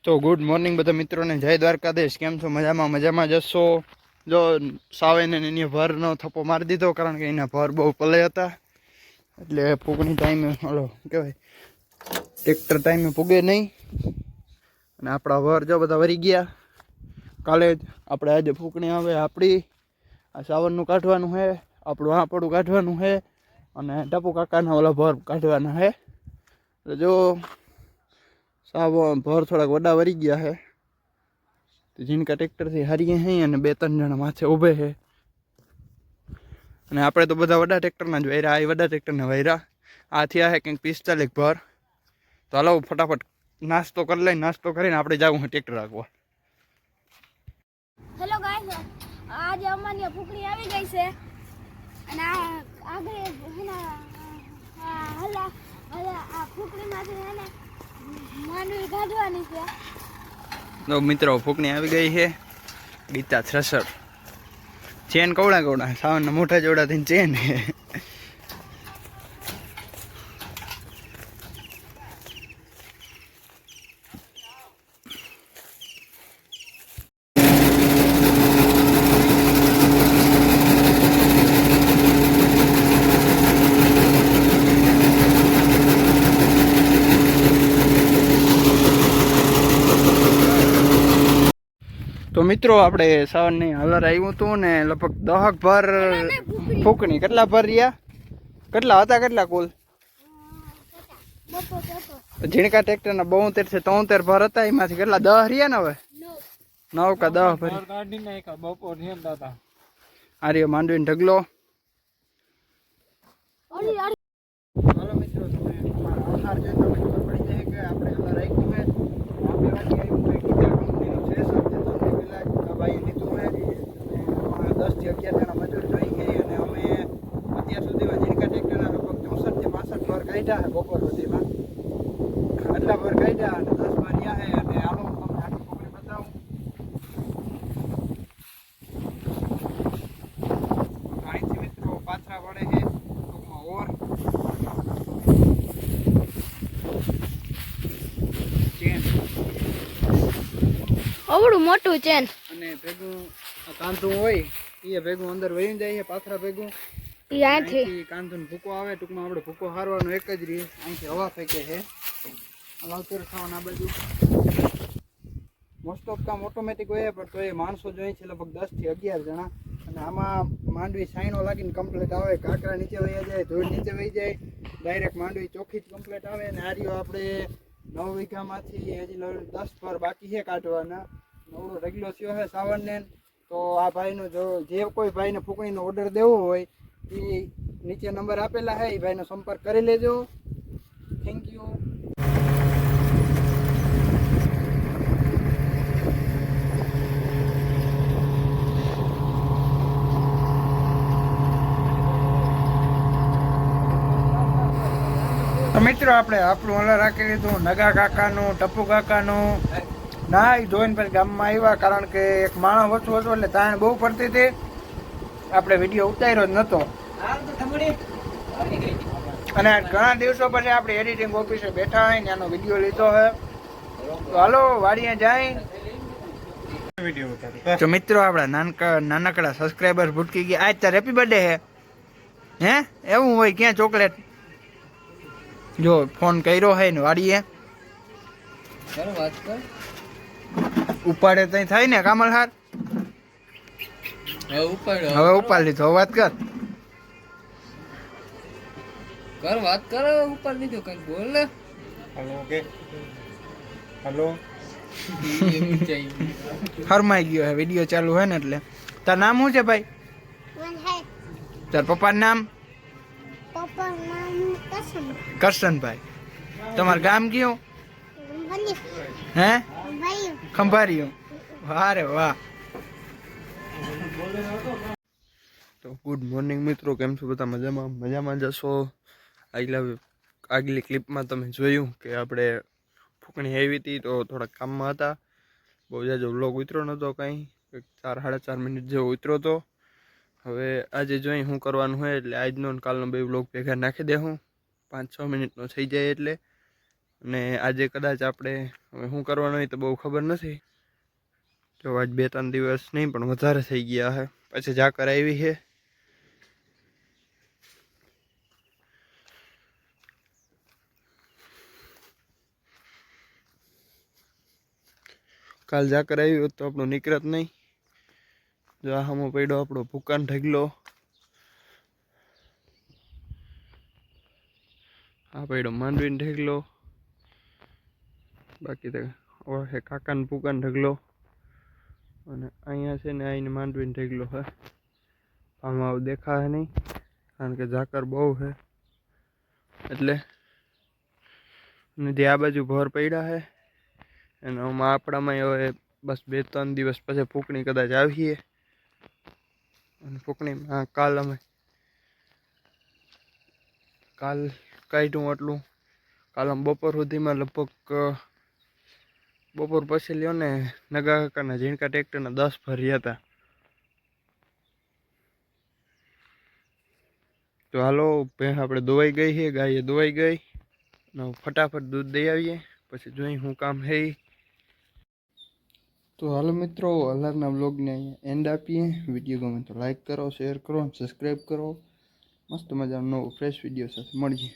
તો good morning બધા મિત્રોને, જય દ્વારકાધીશ। કેમ છો? મજામાં? મજામાં જશો। જો સાવેને એની ભરનો થપ્પો મારી દીધો, કારણ કે એના ભર બહુ પલે હતા, એટલે ફૂગની ટાઈમે ઓલો કહેવાય ટ્રેક્ટર ટાઈમે પૂગે નહીં, અને આપણા ભર જો બધા વરી ગયા। કાલે જ આપણે આજે ફૂકણી આવે આપણી, આ સાવરનું કાઢવાનું છે, આપણું આંપડું કાઢવાનું છે, અને ટપુ કાકાના ઓલા ભર કાઢવાના છે। એટલે જો સાવ ભર થોડાક વડા વરી ગયા છે, તો જીનકા ટ્રેક્ટરથી હારીએ हैं, અને 2-3 જણા માથે ઊભે છે, અને આપણે તો બધા વડા ટ્રેક્ટરના જ વાયરા, આ વડા ટ્રેક્ટરના વાયરા। આ થયા છે કંઈક 45 ભર। તો હાલો ફટાફટ નાસ્તો કરી લઈને, નાસ્તો કરીને આપણે જવું છે ટ્રેક્ટર રાખવા। હેલો ગાઈસ, આજે અમારી ફૂકડી આવી ગઈ છે, અને આગળ હલા આ ફૂકડીમાંથી એને માંડવી કાઢવાની છે। તો મિત્રો ફૂકણી આવી ગઈ છે, ગીતા થ્રેસર ચેન કવડા કવડા સાવનના મોટા જોડા થઈને ચેન છે। તો મિત્રો આપણે સાવનની હલર આવ્યું હતું ને, લગભગ 10 ભર ફૂકણી। કેટલા ભર રહ્યા? કેટલા હતા? કેટલા કુલ? ઝીણકા ટ્રેક્ટરના 72 થી 73 ભર હતા, એમાંથી કેટલા 10 રહ્યા ને? હવે 9 કા 10 ભર આ રહ્યો માંડવીનો ઢગલો। હાલો મિત્રો, તમે આહાર જોઈ તમને ખબર પડી જાય કે આપણે હલર રાખ્યું છે। આપણે વાડી આવ્યું છે ગીતા કંપનીનું છે, ભાઈ લીધું છે, 10 થી 11 જણા મજૂર જોઈ છે, અને અમે અત્યાર સુધીમાં ઝીણકા ટ્રેક્ટરના લગભગ 64 થી 65 ભર કાઢ્યા છે બપોર સુધીમાં। આટલા ભર કાઢ્યા અને 10 ભર રહ્યા છે, અને હાલો તમને આખી ફૂકણી બતાવું। અહીંથી મિત્રો પાછા વળે છે ટૂંકમાં ઓર ચેન, અવડું મોટું ચેન, અને ભેગું કાંધું હોય એ ભેગું અંદર વહી જાય છે, પાથરા ભેગું અહીંથી કાંધું ભૂકો આવે। ટૂંકમાં આપણે ભૂકો હારવાનો એક જ રહે, અહીંથી હવા ફેંકે છે, લાવતર ખાવાનું આ બાજુ। મોસ્ટ ઓફ કામ ઓટોમેટિક હોય, પણ તો એ માણસો જોઈએ છે લગભગ 10 થી 11 જણા, અને આમાં માંડવી સાઈનો લાગીને કમ્પ્લીટ આવે। કાંકરા નીચે વહી જાય, ધૂળ નીચે વહી જાય, ડાયરેક્ટ માંડવી ચોખ્ખી જ કમ્પ્લીટ આવે। અને આ રહ્યો આપણે 9 વીઘામાંથી હજી 10 ભર બાકી છે કાઢવાના। નવડો ઢગલો થયો છે સાવરને। તો આ ભાઈનો જો જે કોઈ ભાઈને ફૂકણીનો ઓર્ડર દેવો હોય એ નીચે નંબર આપેલા છે, એ ભાઈનો સંપર્ક કરી લેજો। Thank you. તો મિત્રો આપણે આપણું હલર રાખી લીધું, નગા કાકાનું, ટપુ કાકાનું, નાઈ ધોઈને પછી ગામમાં આવ્યા, કારણ કે એક માણસ ઓછું હતું એટલે તાણ બહુ પડતી હતી, આપણે વિડીયો ઉતાર્યો જ નહોતો, અને ઘણા દિવસો પછી આપણે એડિટિંગ ઓફિસે બેઠા હોય ને એનો વિડીયો લીધો છે। તો હાલો વાડીએ જાય। તો મિત્રો આપણા નાનકડા સબસ્ક્રાઈબર ભૂટકી ગયા। આજ તાર હેપી બર્થડે હે? હે એવું હોય? ક્યાં ચોકલેટ? જો ફોન કર્યો હે ને વાડીએ ઉપાડે તઈ થાય ને કામલ હાર, હવે ઉપાડ લીધો, વાત કર વાત કરો, ઉપર લીધો કઈ બોલ ને। હેલો કે હેલો ફરમાઈ ગયો હે, વિડીયો ચાલુ હે ને એટલે। તાર નામ શું છે ભાઈ? તાર પપ્પાનું નામ? કરશનભાઈ। તમારું ગામ કયું? હે? ખંભારિયું। વાહ રે વાહ। તો ગુડ મોર્નિંગ મિત્રો, કેમ છો બધા? મજામાં? મજામાં જશો। આગલી ક્લિપમાં તમે જોયું કે આપણે ફૂકણી આવી હતી, તો થોડાક કામમાં હતા, બહુ જાજો વ્લોગ ઉતરો નહોતો, કંઈ 4-4.5 મિનિટ જેવો ઉતરો હતો। હવે આજે જોઈ શું કરવાનું હોય, એટલે આજનો ને કાલનો 2 વ્લોગ ભેગા નાખી દે, હું 5-6 મિનિટનો થઈ જાય એટલે। અને આજે કદાચ આપણે હવે શું કરવાનું હોય તો બહુ ખબર નથી. જો આજ 2-3 દિવસ નહીં પણ વધારે થઈ ગયા છે. પછી ઝાકર આવી છે. કાલ ઝાકર આવી હોત તો આપણું નીકળત નહીં. જો આ સામો પડ્યો આપણો ભૂકાન ઢગલો. આ પડ્યો માંડવીનો ઢગલો. બાકી તો ઓળખે કાકાને ભૂકાન ઢગલો. અને અહીંયા છે ને આઈને માંડવીનો ઢગલો છે. આમાં આવું દેખાશે નહીં કારણ કે ઝાકર બહુ છે એટલે. અને જે આ બાજુ ભર પડ્યા છે અને આમાં આપણામાં હવે બસ 2-3 દિવસ પછી ફૂંકણી કદાચ આવીએ. અને ફૂંકણીમાં કાલ કાઢ્યું એટલું. કાલ આમ બપોર સુધીમાં લગભગ બપોર પછી લ્યો ને નગા કાકાના ઝીણકા ટ્રેક્ટરના 10 ભર્યા હતા. તો હાલો આપણે દોવાઈ ગઈ છે, ગાય દોવાઈ ગઈ. ફટાફટ દૂધ દઈ આવીએ પછી જોઈ શું કામ છે. તો હાલો મિત્રો, અલરના બ્લોગને અહીંયા એન્ડ આપીએ. વિડીયો ગમે તો લાઈક કરો, શેર કરો, સબસ્ક્રાઈબ કરો. મસ્ત મજાનો નવો ફ્રેશ વિડીયો સાથે મળીએ.